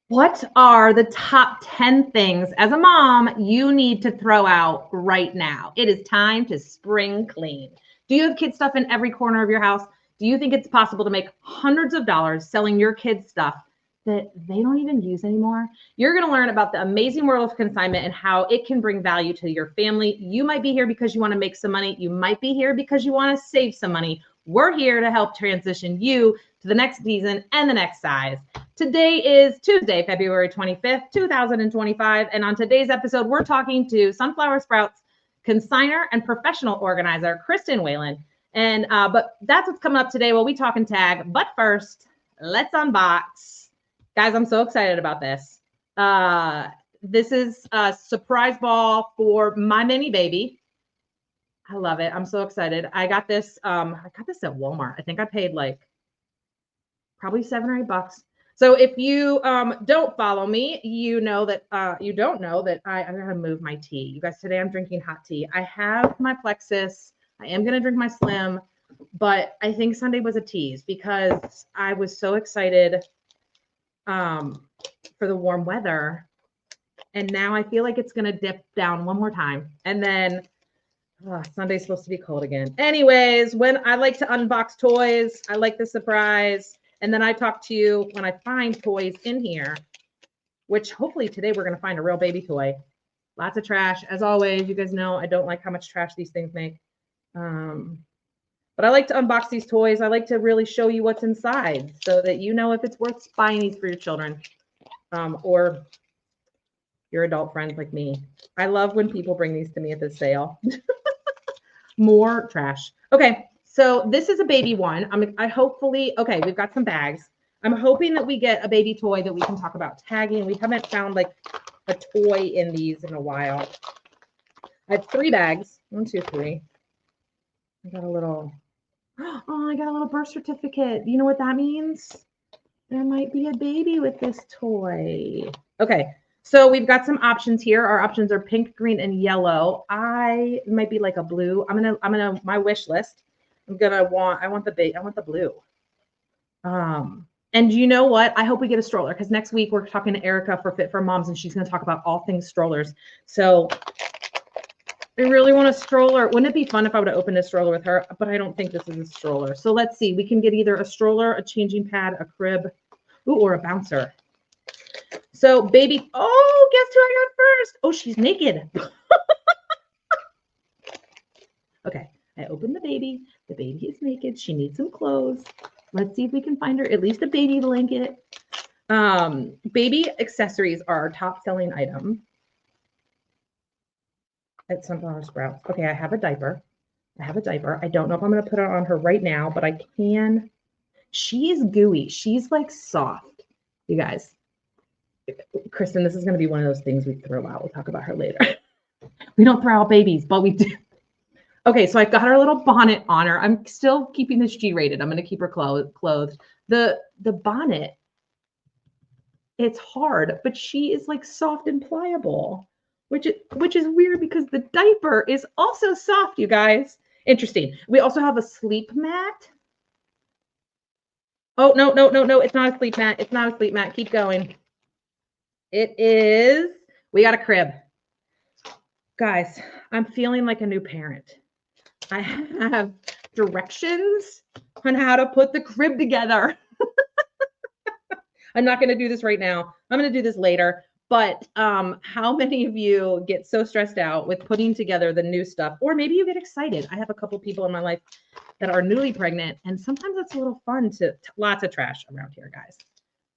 What are the top 10 things as a mom you need to throw out right now? It is time to spring clean. Do you have kid stuff in every corner of your house? Do you think it's possible to make hundreds of dollars selling your kids' stuff that they don't even use anymore? You're going to learn about the amazing world of consignment and how it can bring value to your family. You might be here because you want to make some money. You might be here because you want to save some money. We're here to help transition you to the next season and the next size. Today is Tuesday, February 25th, 2025. And on today's episode, we're talking to Sunflower Sprouts consigner and professional organizer, Kristen Whalen. But that's what's coming up today while we talk and tag. But first, let's unbox. Guys, I'm so excited about this. This is a surprise ball for my mini baby. I love it. I'm so excited. I got this at Walmart. I think I paid like probably $7 or $8. So if you don't follow me, you know that you don't know that I'm gonna move my tea. You guys, today I'm drinking hot tea. I have my Plexus. I am gonna drink my Slim, but I think Sunday was a tease because I was so excited for the warm weather, and now I feel like it's gonna dip down one more time, and then Sunday's supposed to be cold again. Anyways, when I like to unbox toys, I like the surprise. And then I talk to you when I find toys in here, which hopefully today we're going to find a real baby toy. Lots of trash. As always, you guys know I don't like how much trash these things make. But I like to unbox these toys. I like to really show you what's inside so that you know if it's worth buying these for your children or your adult friends like me. I love when people bring these to me at the sale. More trash. Okay. So this is a baby one. Okay, we've got some bags. I'm hoping that we get a baby toy that we can talk about tagging. We haven't found like a toy in these in a while. I have 3 bags. 1, 2, 3. I got a little birth certificate. You know what that means? There might be a baby with this toy. Okay. So we've got some options here. Our options are pink, green, and yellow. It might be like a blue. I'm gonna my wish list. I want the blue. And you know what? I hope we get a stroller because next week we're talking to Erica for Fit for Moms and she's going to talk about all things strollers. So I really want a stroller. Wouldn't it be fun if I would have opened a stroller with her? But I don't think this is a stroller. So let's see. We can get either a stroller, a changing pad, a crib, or a bouncer. So baby, guess who I got first? Oh, she's naked. Okay. I opened the baby. The baby is naked. She needs some clothes. Let's see if we can find her at least a baby blanket. Baby accessories are our top selling item at Sunflower Sprouts. Okay, I have a diaper. I don't know if I'm going to put it on her right now, but I can. She's gooey. She's like soft. You guys, Kristen, this is going to be one of those things we throw out. We'll talk about her later. We don't throw out babies, but we do. Okay, so I got her little bonnet on her. I'm still keeping this G-rated. I'm going to keep her clothed. The bonnet, it's hard, but she is like soft and pliable, which is weird because the diaper is also soft, you guys. Interesting. We also have a sleep mat. Oh, no. It's not a sleep mat. It's not a sleep mat. Keep going. We got a crib. Guys, I'm feeling like a new parent. I have directions on how to put the crib together. I'm not going to do this right now. I'm going to do this later. But how many of you get so stressed out with putting together the new stuff? Or maybe you get excited. I have a couple people in my life that are newly pregnant. And sometimes it's a little fun lots of trash around here, guys.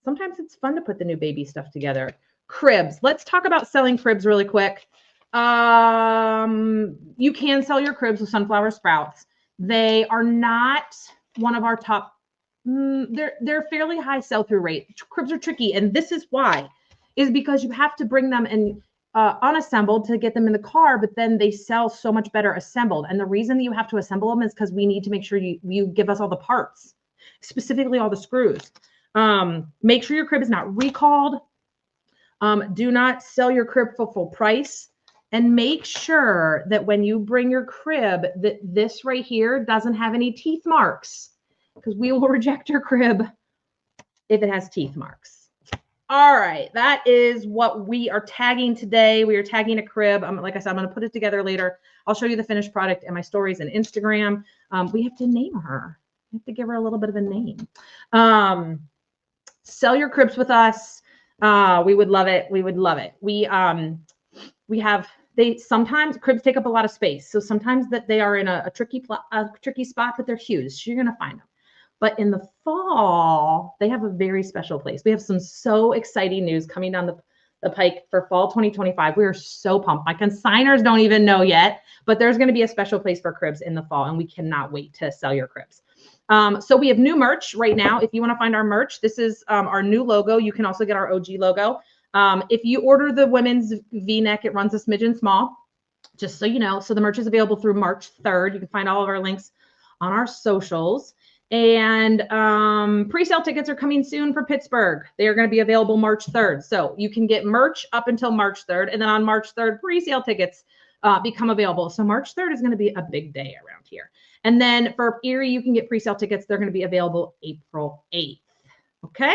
Sometimes it's fun to put the new baby stuff together. Cribs. Let's talk about selling cribs really quick. You can sell your cribs with Sunflower Sprouts. They are not one of our top. They're fairly high sell-through rate. Cribs are tricky, and this is why, is because you have to bring them in unassembled to get them in the car, but then they sell so much better assembled. And the reason that you have to assemble them is because we need to make sure you give us all the parts, specifically all the screws. Make sure your crib is not recalled. Do not sell your crib for full price. And make sure that when you bring your crib, that this right here doesn't have any teeth marks, because we will reject your crib if it has teeth marks. All right, that is what we are tagging today. We are tagging a crib. Like I said, I'm going to put it together later. I'll show you the finished product in my stories and Instagram. We have to name her. We have to give her a little bit of a name. Sell your cribs with us. We would love it. We would love it. Sometimes cribs take up a lot of space. So sometimes that they are in a tricky spot, but they're huge. So you're going to find them. But in the fall, they have a very special place. We have some so exciting news coming down the pike for fall 2025. We are so pumped. My consigners don't even know yet, but there's going to be a special place for cribs in the fall, and we cannot wait to sell your cribs. So we have new merch right now. If you want to find our merch, this is our new logo. You can also get our OG logo. If you order the women's V-neck, it runs a smidgen small, just so you know. So the merch is available through March 3rd. You can find all of our links on our socials. And pre-sale tickets are coming soon for Pittsburgh. They are going to be available March 3rd. So you can get merch up until March 3rd. And then on March 3rd, pre-sale tickets become available. So March 3rd is going to be a big day around here. And then for Erie, you can get pre-sale tickets. They're going to be available April 8th. Okay.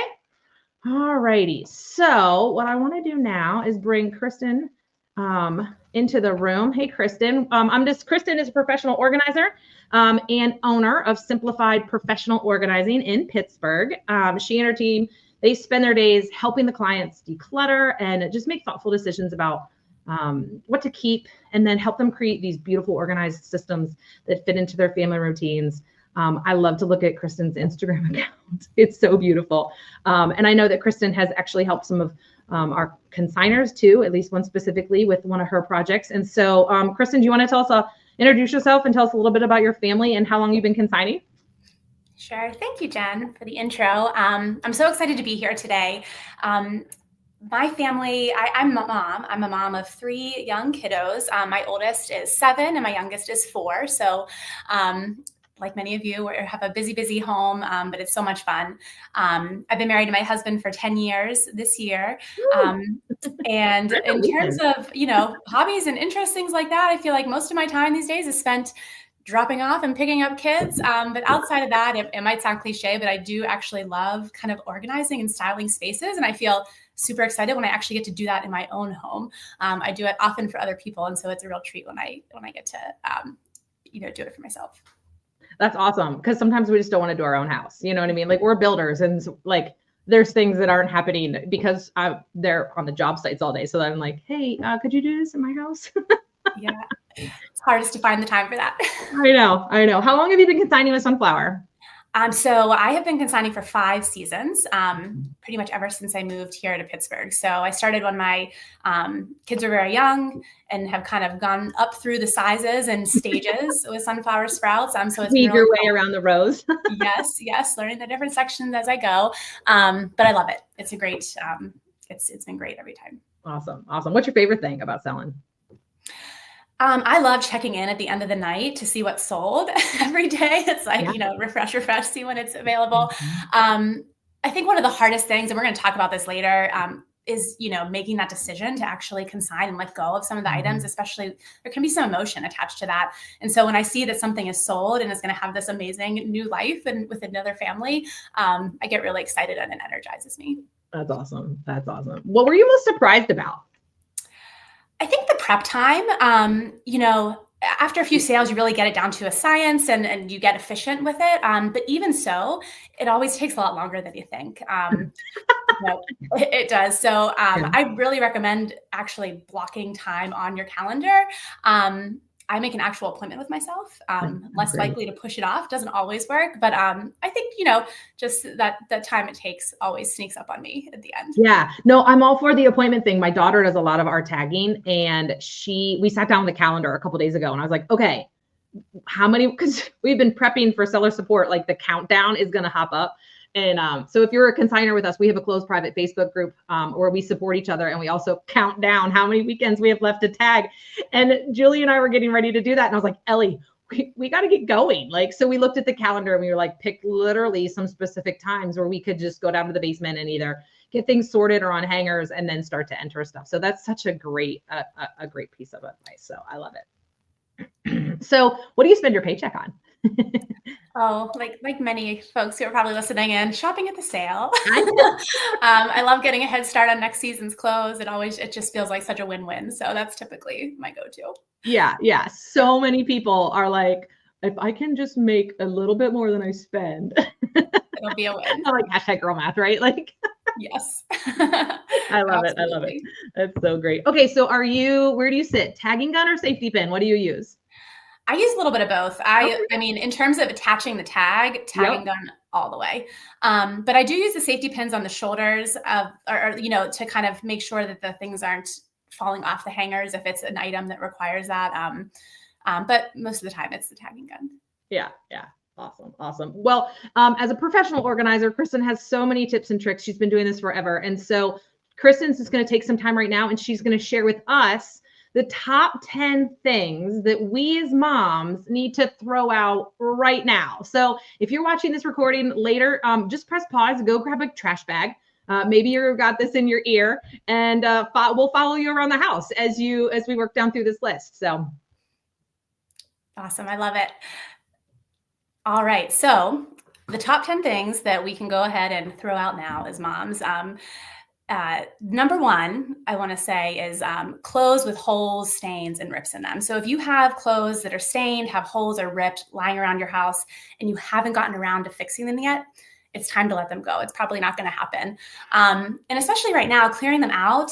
All righty. So what I want to do now is bring Kristen into the room. Hey, Kristen. Kristen is a professional organizer and owner of Simplified Professional Organizing in Pittsburgh. She and her team, they spend their days helping the clients declutter and just make thoughtful decisions about what to keep, and then help them create these beautiful organized systems that fit into their family routines. I love to look at Kristen's Instagram account. It's so beautiful. And I know that Kristen has actually helped some of our consigners too, at least one specifically with one of her projects. And so, Kristen, do you want to introduce yourself and tell us a little bit about your family and how long you've been consigning? Sure. Thank you, Jen, for the intro. I'm so excited to be here today. My family, I'm a mom. I'm a mom of 3 young kiddos. My oldest is 7 and my youngest is 4. So like many of you, we have a busy home, but it's so much fun. I've been married to my husband for 10 years this year. And in terms of, hobbies and interests, things like that, I feel like most of my time these days is spent dropping off and picking up kids. But outside of that, it might sound cliche, but I do actually love kind of organizing and styling spaces. And I feel super excited when I actually get to do that in my own home. I do it often for other people. And so it's a real treat when I get to, do it for myself. That's awesome. Because sometimes we just don't want to do our own house. You know what I mean? Like, we're builders, and like there's things that aren't happening because they're on the job sites all day. So then I'm like, hey, could you do this in my house? Yeah. It's hardest to find the time for that. I know. How long have you been consigning with Sunflower? So I have been consigning for 5 seasons, pretty much ever since I moved here to Pittsburgh. So I started when my kids were very young and have kind of gone up through the sizes and stages with sunflower sprouts. So it's weave your way around the rows. Yes, learning the different sections as I go. But I love it. It's a great. It's been great every time. Awesome. What's your favorite thing about selling? I love checking in at the end of the night to see what's sold every day. It's like, refresh, see when it's available. I think one of the hardest things, and we're going to talk about this later, is, making that decision to actually consign and let go of some of the items, especially there can be some emotion attached to that. And so when I see that something is sold and is going to have this amazing new life and with another family, I get really excited and it energizes me. That's awesome. What were you most surprised about? I think the prep time, after a few sales, you really get it down to a science and you get efficient with it. But even so, it always takes a lot longer than you think. It does. So I really recommend actually blocking time on your calendar. I make an actual appointment with myself, less likely to push it off. Doesn't always work, but I think, just that time it takes always sneaks up on me at the end. Yeah, no, I'm all for the appointment thing. My daughter does a lot of our tagging, and we sat down on the calendar a couple days ago, and I was like, okay, how many, because we've been prepping for seller support, like the countdown is going to hop up. And so if you're a consigner with us, we have a closed private Facebook group where we support each other, and we also count down how many weekends we have left to tag. And Julie and I were getting ready to do that. And I was like, Ellie, we got to get going. So we looked at the calendar and we were like, pick literally some specific times where we could just go down to the basement and either get things sorted or on hangers and then start to enter stuff. So that's such a great piece of advice. So I love it. So what do you spend your paycheck on? Oh, like many folks who are probably listening in, shopping at the sale. I know. I love getting a head start on next season's clothes. It just feels like such a win-win. So that's typically my go-to. Yeah, yeah. So many people are like, if I can just make a little bit more than I spend, It'll be a win. I like hashtag girl math, right? Like, Yes. I love it. I love it. That's so great. Okay, so where do you sit? Tagging gun or safety pin? What do you use? I use a little bit of both. I mean, in terms of attaching the tagging Yep. gun all the way. But I do use the safety pins on the shoulders or to kind of make sure that the things aren't falling off the hangers if it's an item that requires that. But most of the time it's the tagging gun. Yeah, yeah. Awesome. Awesome. Well, as a professional organizer, Kristen has so many tips and tricks. She's been doing this forever. And so Kristen's just going to take some time right now and she's going to share with us the top 10 things that we as moms need to throw out right now. So if you're watching this recording later, just press pause, go grab a trash bag. Maybe you've got this in your ear and we'll follow you around the house as we work down through this list. So. Awesome. I love it. All right. So the top 10 things that we can go ahead and throw out now as moms. Number one, I want to say is clothes with holes, stains, and rips in them. So if you have clothes that are stained, have holes or ripped lying around your house, and you haven't gotten around to fixing them yet, it's time to let them go. It's probably not going to happen. And especially right now, clearing them out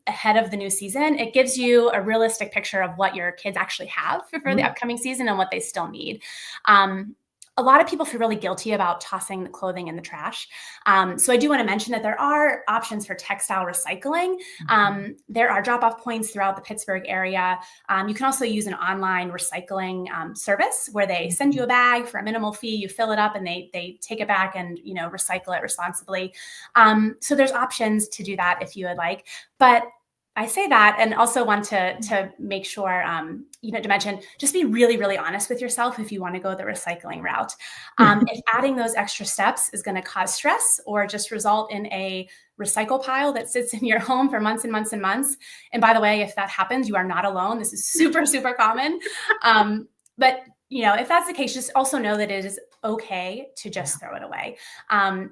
ahead of the new season, it gives you a realistic picture of what your kids actually have for the upcoming season and what they still need. A lot of people feel really guilty about tossing the clothing in the trash. So I do want to mention that there are options for textile recycling. There are drop-off points throughout the Pittsburgh area. You can also use an online recycling service where they send you a bag for a minimal fee. You fill it up and they take it back and recycle it responsibly. So there's options to do that if you would like. But I say that and also want to make sure, to mention, just be really, really honest with yourself if you want to go the recycling route. If adding those extra steps is going to cause stress or just result in a recycle pile that sits in your home for months and months and months. And by the way, if that happens, you are not alone. This is super, super common. But if that's the case, just also know that it is okay to just throw it away.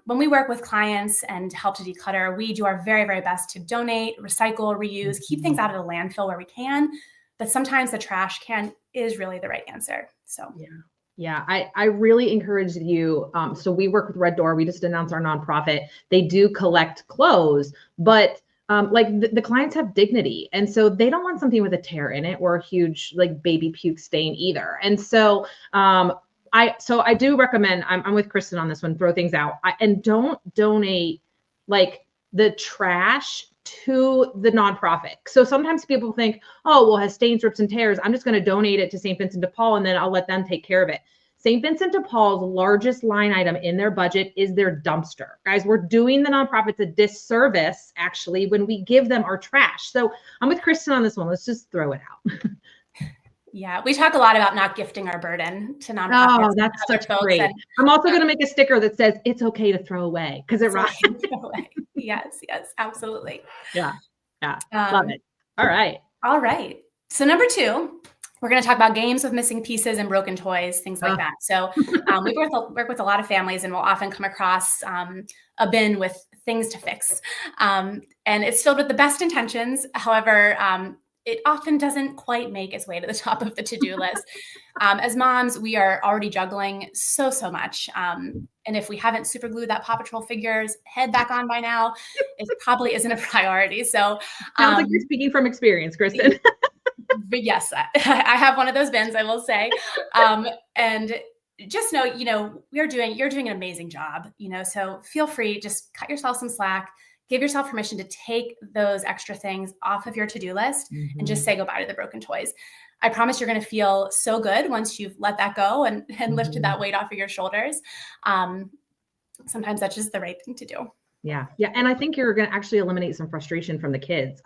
When we work with clients and help to declutter, we do our very, very best to donate, recycle, reuse, keep things out of the landfill where we can. But sometimes the trash can is really the right answer. So yeah, I really encourage you. So we work with Red Door. We just announced our nonprofit. They do collect clothes, but the clients have dignity. And so they don't want something with a tear in it or a huge baby puke stain either. And so I do recommend, I'm with Kristen on this one, throw things out and don't donate the trash to the nonprofit. So sometimes people think, oh, well, has stains, rips, and tears, I'm just going to donate it to St. Vincent de Paul and then I'll let them take care of it. St. Vincent de Paul's largest line item in their budget is their dumpster. Guys, we're doing the nonprofits a disservice, actually, when we give them our trash. So I'm with Kristen on this one. Let's just throw it out. Yeah, we talk a lot about not gifting our burden to nonprofits. Oh, that's such great. I'm also going to make a sticker that says it's okay to throw away because it rhymes. Yes, absolutely. Yeah. Love it. All right. So number two, we're going to talk about games with missing pieces and broken toys, things like that. So we work with a lot of families and we'll often come across a bin with things to fix. And it's filled with the best intentions. However, it often doesn't quite make its way to the top of the to-do list. As moms, we are already juggling so much. And if we haven't super glued that Paw Patrol figure's head back on by now, it probably isn't a priority. So sounds like you're speaking from experience, Kristen. But yes, I have one of those bins, I will say. And just know, you're doing an amazing job, so feel free, just cut yourself some slack. Give yourself permission to take those extra things off of your to-do list and just say goodbye to the broken toys. I promise you're going to feel so good once you've let that go and lifted that weight off of your shoulders. Sometimes that's just the right thing to do. Yeah. And I think you're going to actually eliminate some frustration from the kids.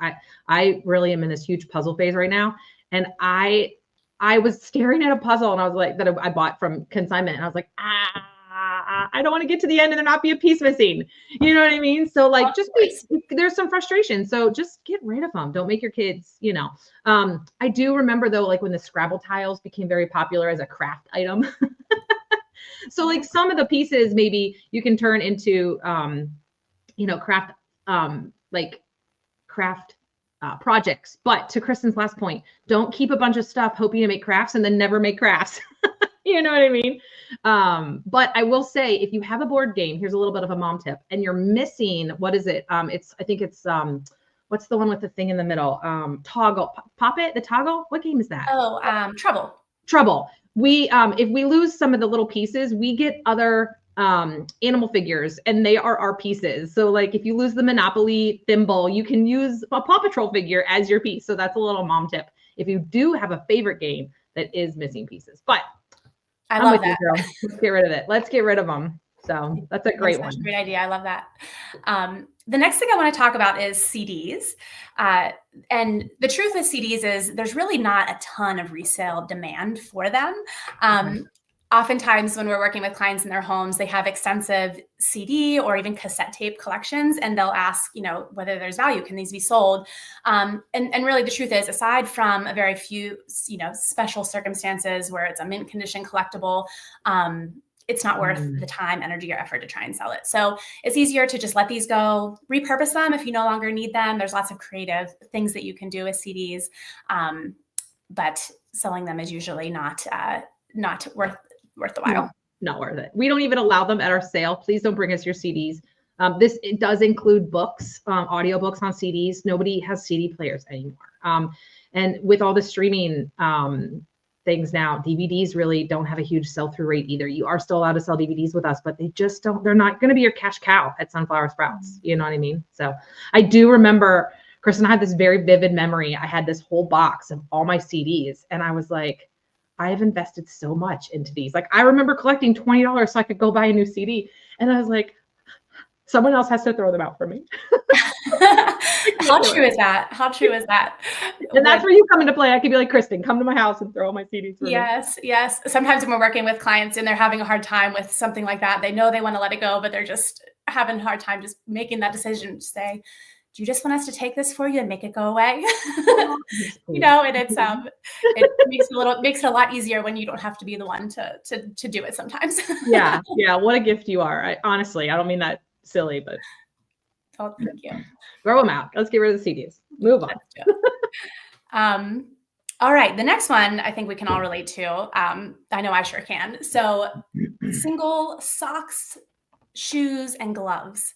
I really am in this huge puzzle phase right now. And I was staring at a puzzle and I was like, that I bought from consignment. And I was like, I don't want to get to the end and there not be a piece missing. You know what I mean? So like, there's some frustration. So just get rid of them. Don't make your kids, I do remember though, like when the Scrabble tiles became very popular as a craft item. So like some of the pieces, maybe you can turn into, craft, craft projects. But to Kristen's last point, don't keep a bunch of stuff hoping to make crafts and then never make crafts. You know what I mean? But I will say, if you have a board game, here's a little bit of a mom tip, and you're missing, what is it? I think it's, what's the one with the thing in the middle? Toggle, Pop It, the toggle? What game is that? Oh, Trouble. Trouble. If we lose some of the little pieces, we get other animal figures, and they are our pieces. So like if you lose the Monopoly thimble, you can use a Paw Patrol figure as your piece. So that's a little mom tip if you do have a favorite game that is missing pieces. But I love that. You, let's get rid of it. Let's get rid of them. So that's a great one. Great idea. I love that. The next thing I want to talk about is CDs. And the truth with CDs is there's really not a ton of resale demand for them. Oftentimes when we're working with clients in their homes, they have extensive CD or even cassette tape collections, and they'll ask, whether there's value, can these be sold? And really the truth is, aside from a very few, special circumstances where it's a mint condition collectible, it's not worth the time, energy, or effort to try and sell it. So it's easier to just let these go, repurpose them if you no longer need them. There's lots of creative things that you can do with CDs, but selling them is usually not worth the while. No, not worth it. We don't even allow them at our sale. Please don't bring us your CDs. It does include books, audiobooks on CDs. Nobody has CD players anymore. And with all the streaming things now, DVDs really don't have a huge sell-through rate either. You are still allowed to sell DVDs with us, but they're not going to be your cash cow at Sunflower Sprouts. You know what I mean? So I do remember, Kristen, I had this very vivid memory. I had this whole box of all my CDs, and I was like, I have invested so much into these. Like I remember collecting $20 so I could go buy a new CD. And I was like, someone else has to throw them out for me. How true is that? How true is that? And that's where you come into play. I could be like, Kristen, come to my house and throw all my CDs for me. Yes. Sometimes when we're working with clients and they're having a hard time with something like that, they know they want to let it go, but they're just having a hard time just making that decision to say, do you just want us to take this for you and make it go away? And it's it makes it a lot easier when you don't have to be the one to do it sometimes. Yeah. What a gift you are. Honestly, I don't mean that silly, but oh, thank you. Throw them out. Let's get rid of the CDs. Move on. All right. The next one I think we can all relate to. I know I sure can. So single socks, shoes, and gloves.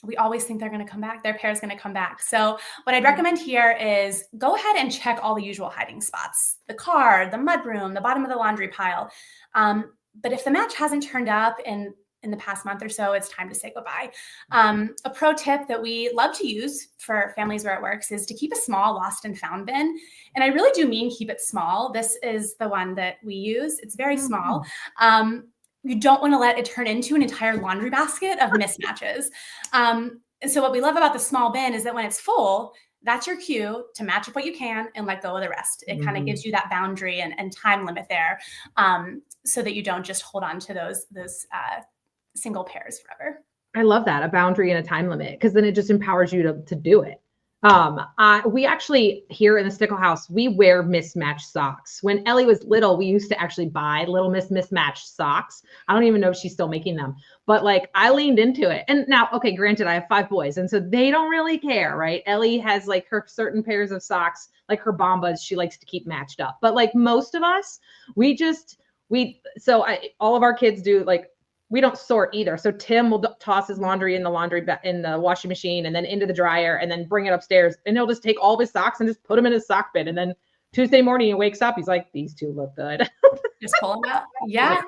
We always think they're going to come back. Their pair is going to come back. So what I'd recommend here is go ahead and check all the usual hiding spots, the car, the mudroom, the bottom of the laundry pile. But if the match hasn't turned up in the past month or so, it's time to say goodbye. A pro tip that we love to use for families where it works is to keep a small lost and found bin. And I really do mean keep it small. This is the one that we use. It's very small. You don't want to let it turn into an entire laundry basket of mismatches. And so what we love about the small bin is that when it's full, that's your cue to match up what you can and let go of the rest. It kind of gives you that boundary and time limit there, so that you don't just hold on to those single pairs forever. I love that, a boundary and a time limit, because then it just empowers you to do it. We actually, here in the Stickle House, we wear mismatched socks. When Ellie was little, we used to actually buy Little Miss mismatched socks. I don't even know if she's still making them, but like I leaned into it. And now, okay, granted, I have 5 boys, and so they don't really care, right? Ellie has like her certain pairs of socks, like her Bombas, she likes to keep matched up. But like most of us, all of our kids do, like, we don't sort either. So Tim will toss his laundry in the washing machine and then into the dryer and then bring it upstairs. And he'll just take all of his socks and just put them in his sock bin. And then Tuesday morning he wakes up, he's like, these 2 look good. Just pull them out. Yeah.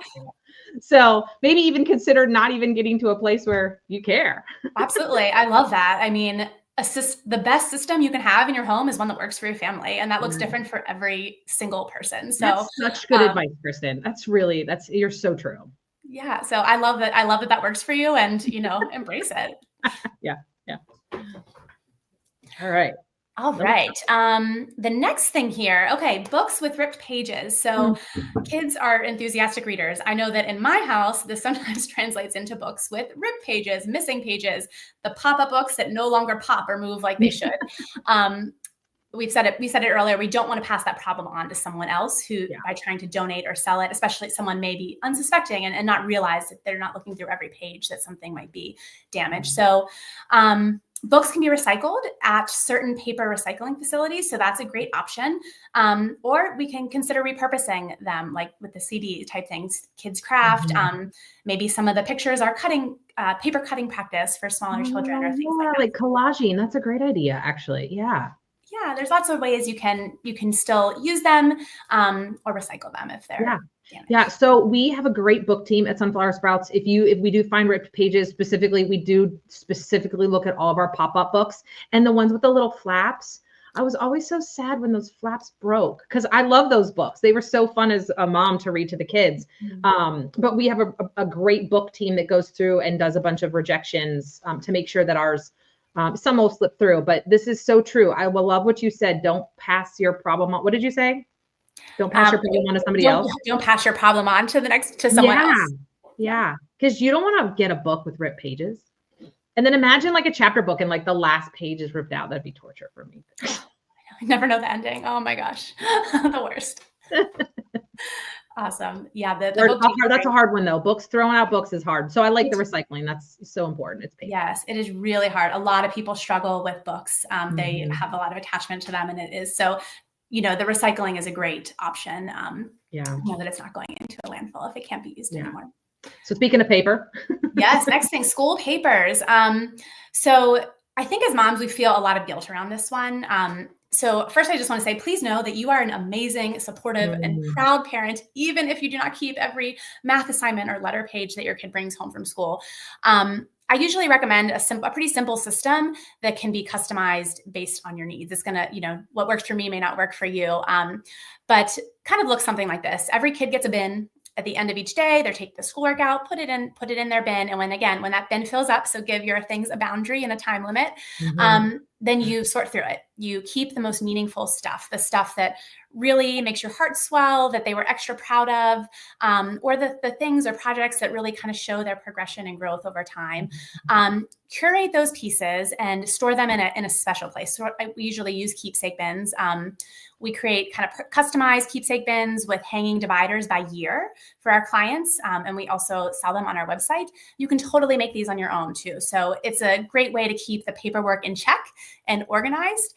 So maybe even consider not even getting to a place where you care. Absolutely. I love that. I mean, the best system you can have in your home is one that works for your family. And that looks different for every single person. So that's such good advice, Kristen. You're so true. Yeah. So I love that works for you, and, embrace it. Yeah. All right. All right. The next thing here, okay, books with ripped pages. So kids are enthusiastic readers. I know that in my house, this sometimes translates into books with ripped pages, missing pages, the pop-up books that no longer pop or move like they should. We said it earlier, we don't want to pass that problem on to someone else who, by trying to donate or sell it, especially someone may be unsuspecting and not realize that they're not looking through every page that something might be damaged. So books can be recycled at certain paper recycling facilities. So that's a great option. Or we can consider repurposing them, like with the CD type things, Kids Craft. Maybe some of the pictures are paper cutting practice for smaller children or things like that. Like collaging. That's a great idea, actually. Yeah. Yeah, there's lots of ways you can still use them or recycle them if they're damaged. Yeah. So we have a great book team at Sunflower Sprouts. If we do find ripped pages specifically, we do specifically look at all of our pop-up books and the ones with the little flaps. I was always so sad when those flaps broke because I love those books. They were so fun as a mom to read to the kids. But we have a great book team that goes through and does a bunch of rejections to make sure that ours, some will slip through, but this is so true. I will love what you said. Don't pass your problem on. What did you say? Don't pass your problem on to somebody else. Don't pass your problem on to someone else. Yeah. Because you don't want to get a book with ripped pages. And then imagine like a chapter book and like the last page is ripped out. That'd be torture for me. I never know the ending. Oh my gosh. The worst. Awesome. Yeah. That's a hard one though. Throwing out books is hard. So I like the recycling. That's so important. It's painful. Yes, it is really hard. A lot of people struggle with books. They have a lot of attachment to them, and it is so. The recycling is a great option. Know that it's not going into a landfill if it can't be used anymore. So speaking of paper. Yes. Next thing, school papers. So I think as moms, we feel a lot of guilt around this one. So first, I just want to say, please know that you are an amazing, supportive, and proud parent, even if you do not keep every math assignment or letter page that your kid brings home from school. I usually recommend a pretty simple system that can be customized based on your needs. It's going to, what works for me may not work for you, but kind of looks something like this. Every kid gets a bin. At the end of each day, they take the schoolwork out, put it in their bin. And when that bin fills up, so give your things a boundary and a time limit, then you sort through it. You keep the most meaningful stuff, the stuff that really makes your heart swell, that they were extra proud of, or the things or projects that really kind of show their progression and growth over time. Curate those pieces and store them in a special place. So we usually use keepsake bins. We create kind of customized keepsake bins with hanging dividers by year for our clients. And we also sell them on our website. You can totally make these on your own too. So it's a great way to keep the paperwork in check and organized.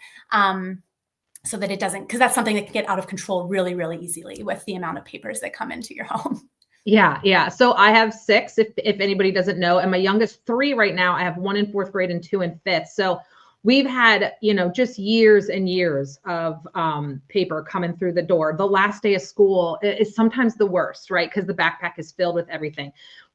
So that it doesn't, because that's something that can get out of control really, really easily with the amount of papers that come into your home. Yeah. So I have 6, if anybody doesn't know, and my youngest 3 right now. I have 1 in 4th grade and 2 in 5th. So we've had, just years and years of paper coming through the door. The last day of school is sometimes the worst, right? Because the backpack is filled with everything.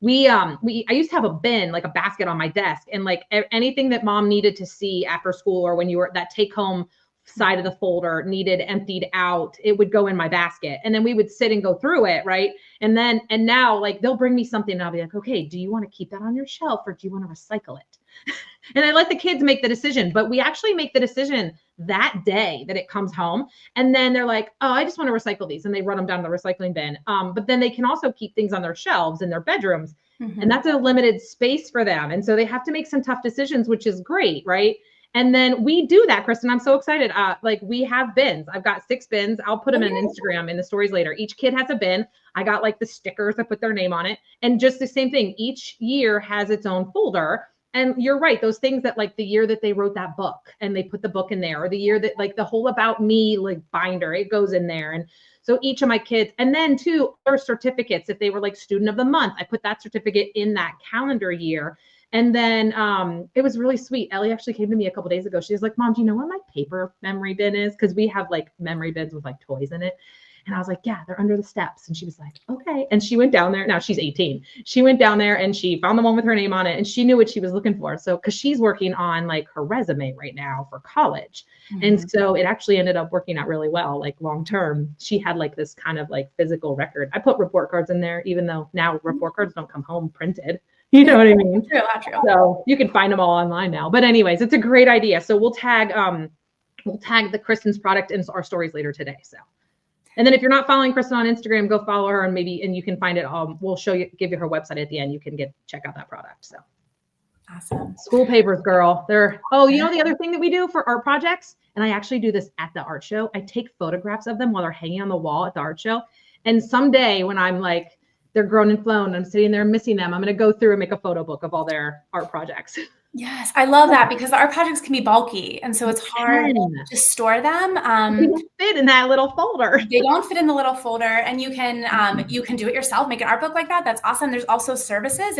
I used to have a bin, like a basket on my desk, and like anything that mom needed to see after school or when you were that take home side of the folder needed emptied out, it would go in my basket. And then we would sit and go through it. Right. And now like they'll bring me something and I'll be like, okay, do you want to keep that on your shelf or do you want to recycle it? And I let the kids make the decision, but we actually make the decision that day that it comes home. And then they're like, oh, I just want to recycle these. And they run them down the recycling bin. But then they can also keep things on their shelves in their bedrooms. And that's a limited space for them. And so they have to make some tough decisions, which is great. Right. And then we do that, Kristen. I'm so excited. Like we have bins. I've got 6 bins. I'll put them in Instagram in the stories later. Each kid has a bin. I got like the stickers that put their name on it. And just the same thing. Each year has its own folder. And you're right. Those things that like the year that they wrote that book and they put the book in there, or the year that like the whole About Me like binder, it goes in there. And so each of my kids, and then too, their certificates, if they were like student of the month, I put that certificate in that calendar year. And then it was really sweet. Ellie actually came to me a couple days ago. She was like, Mom, do you know where my paper memory bin is? Because we have like memory bins with like toys in it. And I was like, yeah, they're under the steps. And she was like, okay. And she went down there. Now she's 18. She went down there and she found the one with her name on it. And she knew what she was looking for. So because she's working on like her resume right now for college. And so it actually ended up working out really well, like long term. She had like this kind of like physical record. I put report cards in there, even though now report cards don't come home printed. You know what I mean? True. So you can find them all online now. But anyways, it's a great idea. So we'll tag we'll tag the Kristen's product in our stories later today. So, and then if you're not following Kristen on Instagram, go follow her and you can find it. We'll give you her website at the end. You can check out that product. So awesome. School papers, girl. The other thing that we do for art projects, and I actually do this at the art show, I take photographs of them while they're hanging on the wall at the art show. And someday when I'm like, they're grown and flown, I'm sitting there missing them, I'm going to go through and make a photo book of all their art projects. Yes, I love that because the art projects can be bulky. And so it's hard to store them. They don't fit in that little folder. They don't fit in the little folder, and you can do it yourself, make an art book like that. That's awesome. There's also services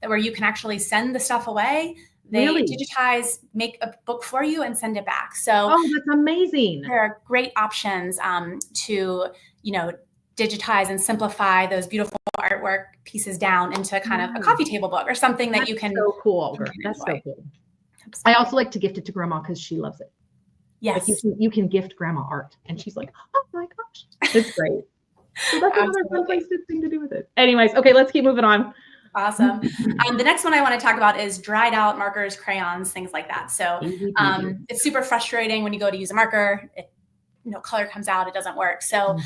where you can actually send the stuff away. They digitize, make a book for you and send it back. So that's amazing. There are great options to, digitize and simplify those beautiful artwork pieces down into kind of a coffee table book or something that you can. So cool. That's so cool. Absolutely. I also like to gift it to grandma because she loves it. Yes. Like you can gift grandma art and she's like, oh my gosh, it's great. So that's another fun thing to do with it. Anyways, okay, let's keep moving on. Awesome. The next one I want to talk about is dried out markers, crayons, things like that. So it's super frustrating when you go to use a marker, color comes out, it doesn't work. So,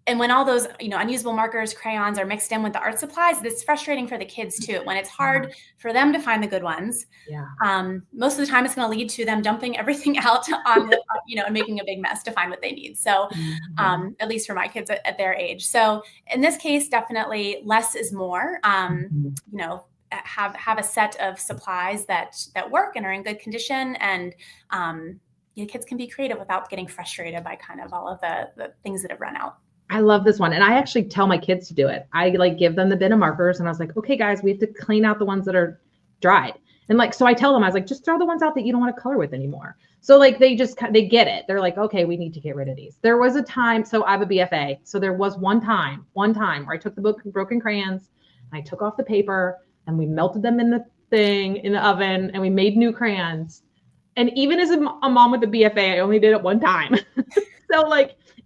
and when all those, unusable markers, crayons are mixed in with the art supplies, it's frustrating for the kids too. When it's hard for them to find the good ones, most of the time it's going to lead to them dumping everything out on the, and making a big mess to find what they need. So, at least for my kids at their age. So in this case, definitely less is more. Have a set of supplies that work and are in good condition, and kids can be creative without getting frustrated by kind of all of the things that have run out. I love this one. And I actually tell my kids to do it. I give them the bin of markers and I was like, okay, guys, we have to clean out the ones that are dried. And so I tell them, I was like, just throw the ones out that you don't want to color with anymore. So they get it. They're like, okay, we need to get rid of these. There was a time, so I have a BFA. So there was one time where I took the book broken crayons and I took off the paper and we melted them in the oven and we made new crayons. And even as a mom with a BFA, I only did it one time. So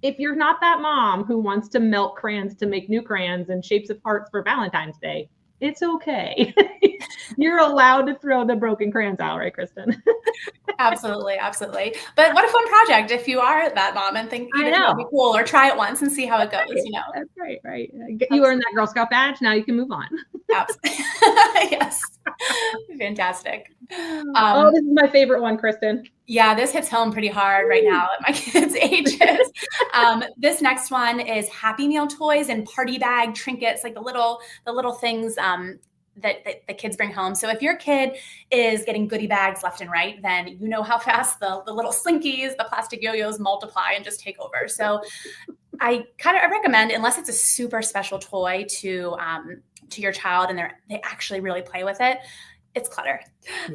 if you're not that mom who wants to melt crayons to make new crayons and shapes of hearts for Valentine's Day, it's okay. You're allowed to throw the broken crayons out, right, Kristen? Absolutely. Absolutely. But what a fun project if you are that mom and think it would be cool, or try it once and see how it goes, That's right. Right. You earned that Girl Scout badge. Now you can move on. Absolutely. Yes. Fantastic. This is my favorite one, Kristen. Yeah, this hits home pretty hard right now at my kids' ages. This next one is Happy Meal toys and party bag trinkets, like the little things that the kids bring home. So if your kid is getting goodie bags left and right, then you know how fast the little slinkies, the plastic yo-yos multiply and just take over. So I recommend, unless it's a super special toy to your child and they actually really play with it, it's clutter.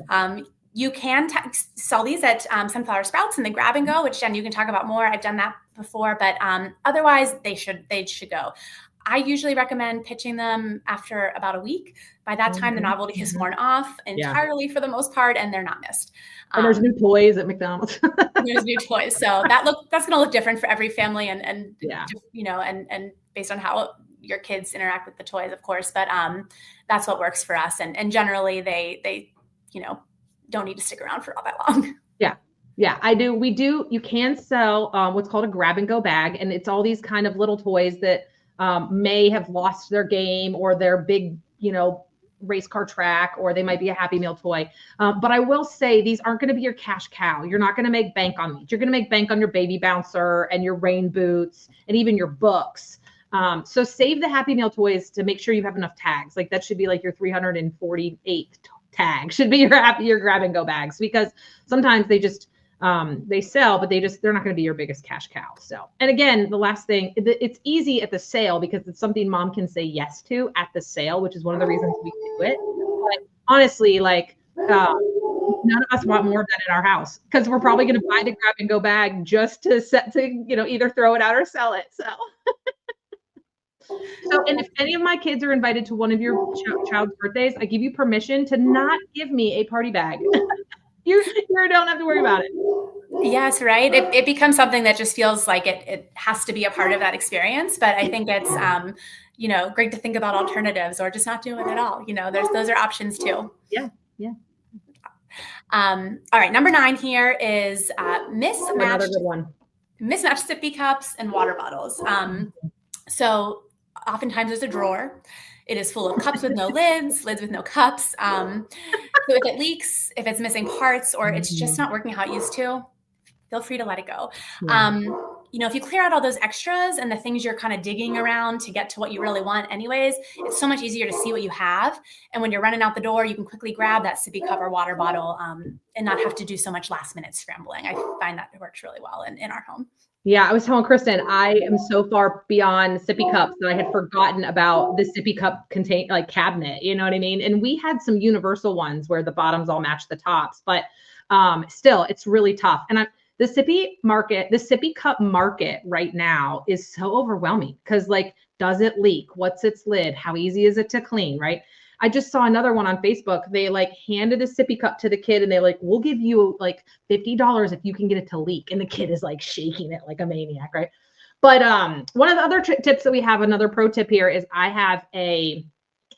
Yeah. You can sell these at Sunflower Sprouts in the grab and go, which Jen, you can talk about more. I've done that before, but otherwise they should go. I usually recommend pitching them after about a week. By that time, the novelty has worn off entirely for the most part, and they're not missed. And there's new toys at McDonald's. There's new toys, so that's going to look different for every family, and based on how your kids interact with the toys, of course. But that's what works for us, and generally they don't need to stick around for all that long. Yeah, I do. We do. You can sell what's called a grab and go bag, and it's all these kind of little toys that may have lost their game or their big, race car track, or they might be a Happy Meal toy. But I will say these aren't going to be your cash cow. You're not going to make bank on these. You're going to make bank on your baby bouncer and your rain boots and even your books. So save the Happy Meal toys to make sure you have enough tags. Like that should be like your 348th tag should be your grab and go bags, because sometimes they just they sell, but they're not going to be your biggest cash cow. So, and again, the last thing, it's easy at the sale because it's something mom can say yes to at the sale, which is one of the reasons we do it. But honestly, none of us want more of that in our house, because we're probably going to buy the grab and go bag just to either throw it out or sell it. So, and if any of my kids are invited to one of your child's birthdays, I give you permission to not give me a party bag. You don't have to worry about it. Yes, right. It becomes something that just feels like it has to be a part of that experience. But I think it's, great to think about alternatives or just not do it at all. Those are options too. Yeah. All right, number 9 here is Another mismatched good one. sippy cups and water bottles. So oftentimes there's a drawer. It is full of cups with no lids, lids with no cups. So if it leaks, if it's missing parts, or it's just not working how it used to, feel free to let it go. Yeah. If you clear out all those extras and the things you're kind of digging around to get to what you really want anyways, it's so much easier to see what you have. And when you're running out the door, you can quickly grab that sippy cup or water bottle and not have to do so much last minute scrambling. I find that it works really well in our home. Yeah, I was telling Kristen, I am so far beyond sippy cups that I had forgotten about the sippy cup cabinet, you know what I mean? And we had some universal ones where the bottoms all match the tops, but still, it's really tough. And the sippy cup market right now is so overwhelming because does it leak? What's its lid? How easy is it to clean, right? I just saw another one on Facebook. They handed a sippy cup to the kid and they we'll give you $50 if you can get it to leak. And the kid is shaking it like a maniac, right? But one of the other tips that we have, another pro tip here is I have a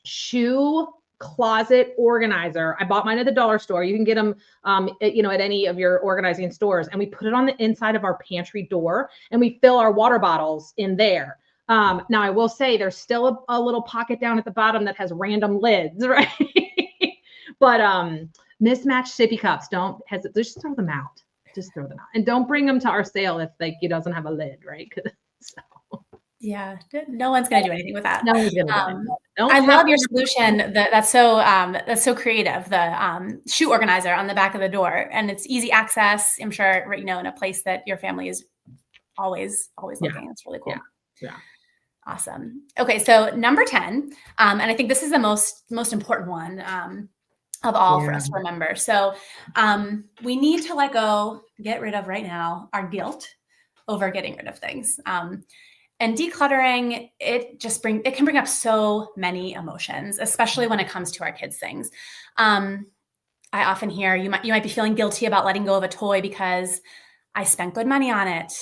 shoe closet organizer. I bought mine at the dollar store. You can get them, at any of your organizing stores. And we put it on the inside of our pantry door and we fill our water bottles in there. Now I will say there's still a little pocket down at the bottom that has random lids, right? But mismatched sippy cups, don't hesitate. Just throw them out. Just throw them out. And don't bring them to our sale if it doesn't have a lid, right? Yeah, no one's going to do anything with that. No one's going to do anything. I love your solution. That's so creative. The shoe organizer on the back of the door, and it's easy access. I'm sure, in a place that your family is always looking. It's really cool. Yeah. Awesome. Okay, so number 10, and I think this is the most important one of all for us to remember. So we need to get rid of right now our guilt over getting rid of things. And decluttering, it can bring up so many emotions, especially when it comes to our kids' things. I often hear you might be feeling guilty about letting go of a toy because I spent good money on it.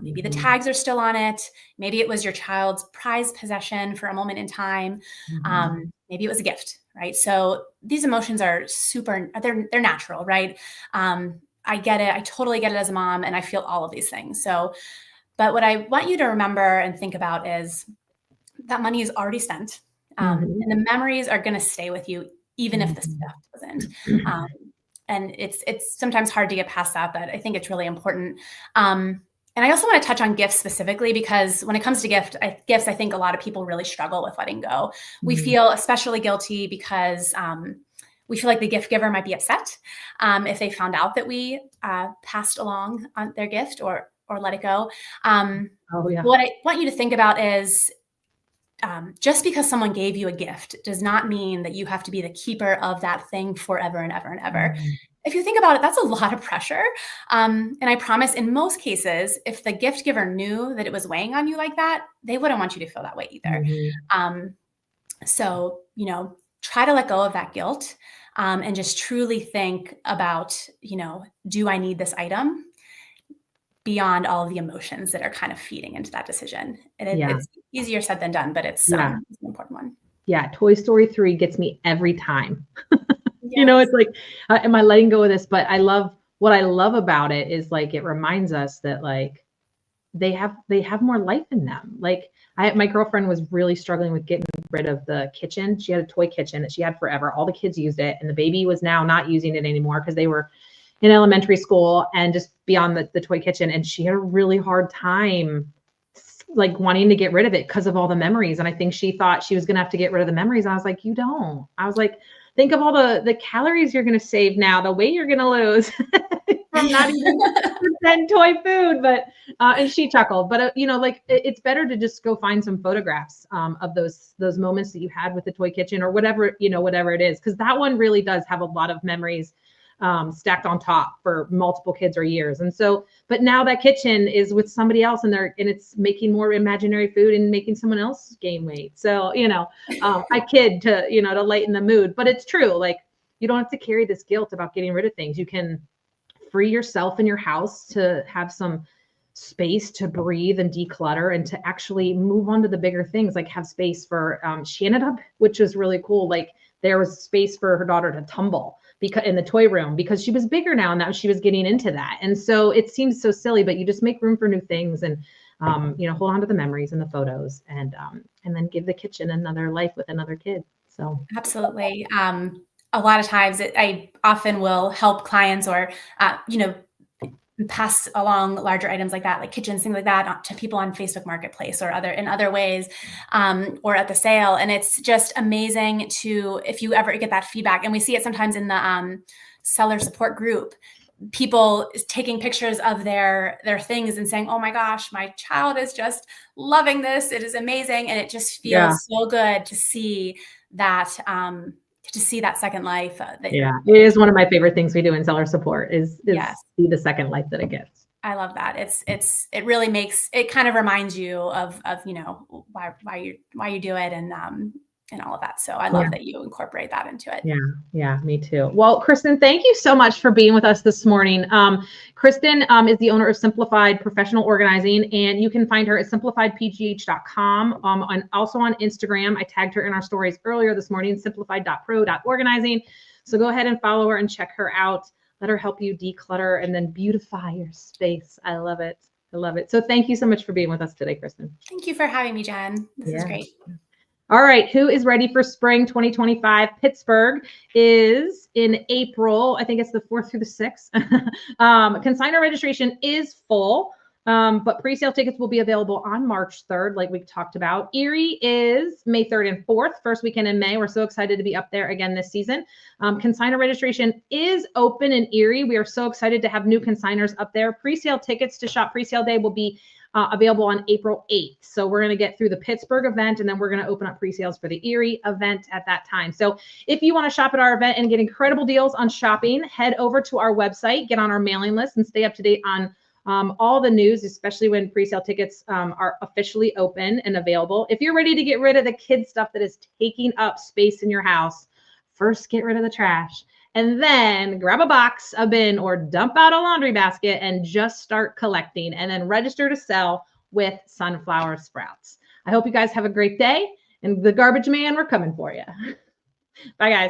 Maybe the tags are still on it. Maybe it was your child's prized possession for a moment in time. Maybe it was a gift, right? So these emotions are they're natural, right? I get it. I totally get it as a mom, and I feel all of these things. But what I want you to remember and think about is that money is already spent, and the memories are going to stay with you, even if the stuff doesn't. And it's sometimes hard to get past that, but I think it's really important. And I also want to touch on gifts specifically, because when it comes to gifts, I think a lot of people really struggle with letting go. We feel especially guilty because we feel like the gift giver might be upset if they found out that we passed along on their gift or let it go. What I want you to think about is just because someone gave you a gift does not mean that you have to be the keeper of that thing forever and ever and ever. If you think about it, that's a lot of pressure. And I promise in most cases, if the gift giver knew that it was weighing on you like that, they wouldn't want you to feel that way either. So, try to let go of that guilt and just truly think about, do I need this item? Beyond all of the emotions that are kind of feeding into that decision. And it's easier said than done, but it's an important one. Yeah. Toy Story 3 gets me every time. It's am I letting go of this? But what I love about it is it reminds us that they have more life in them. My girlfriend was really struggling with getting rid of the kitchen. She had a toy kitchen that she had forever. All the kids used it, and the baby was now not using it anymore because they were in elementary school and just beyond the toy kitchen. And she had a really hard time wanting to get rid of it because of all the memories. And I think she thought she was going to have to get rid of the memories. I was like, you don't. I was like, think of all the calories you're going to save now, the weight you're going to lose from not even percent toy food. But, and she chuckled, but it's better to just go find some photographs of those moments that you had with the toy kitchen or whatever, whatever it is. Cause that one really does have a lot of memories stacked on top for multiple kids or years. And so, but now that kitchen is with somebody else and it's making more imaginary food and making someone else gain weight. So, I kid to lighten the mood, but it's true. You don't have to carry this guilt about getting rid of things. You can free yourself in your house to have some space to breathe and declutter and to actually move on to the bigger things, have space for, she ended up, which was really cool. there was space for her daughter to tumble because in the toy room, because she was bigger now and that she was getting into that. And so it seems so silly, but you just make room for new things and, hold on to the memories and the photos and then give the kitchen another life with another kid. So absolutely. A lot of times I often will help clients or, pass along larger items like that, like kitchens, things like that, to people on Facebook Marketplace or in other ways, or at the sale. And it's just amazing if you ever get that feedback. And we see it sometimes in the seller support group, people taking pictures of their things and saying, oh my gosh, my child is just loving this. It is amazing. And it just feels so good to see that, second life. It is one of my favorite things we do in seller support is see the second life that it gets. I love that. It really makes, it kind of reminds you of why you do it and all of that. So I love that you incorporate that into it. Yeah, me too. Well, Kristen, thank you so much for being with us this morning. Kristen is the owner of Simplified Professional Organizing, and you can find her at simplifiedpgh.com. And also on Instagram. I tagged her in our stories earlier this morning, simplified.pro.organizing. So go ahead and follow her and check her out. Let her help you declutter and then beautify your space. I love it. I love it. So thank you so much for being with us today, Kristen. Thank you for having me, Jen. This is great. All right, who is ready for spring 2025? Pittsburgh is in April. I think it's the 4th through the 6th. Consignor registration is full, but pre-sale tickets will be available on March 3rd, like we talked about. Erie is May 3rd and 4th, first weekend in May. We're so excited to be up there again this season. Consignor registration is open in Erie. We are so excited to have new consignors up there. Pre-sale tickets to shop pre-sale day will be available on April 8th. So we're going to get through the Pittsburgh event, and then we're going to open up pre-sales for the Erie event at that time. So if you want to shop at our event and get incredible deals on shopping, head over to our website, get on our mailing list, and stay up to date on all the news, especially when pre-sale tickets are officially open and available. If you're ready to get rid of the kid stuff that is taking up space in your house, first get rid of the trash. And then grab a box, a bin, or dump out a laundry basket and just start collecting, and then register to sell with Sunflower Sprouts. I hope you guys have a great day, and the garbage man, we're coming for you. Bye, guys.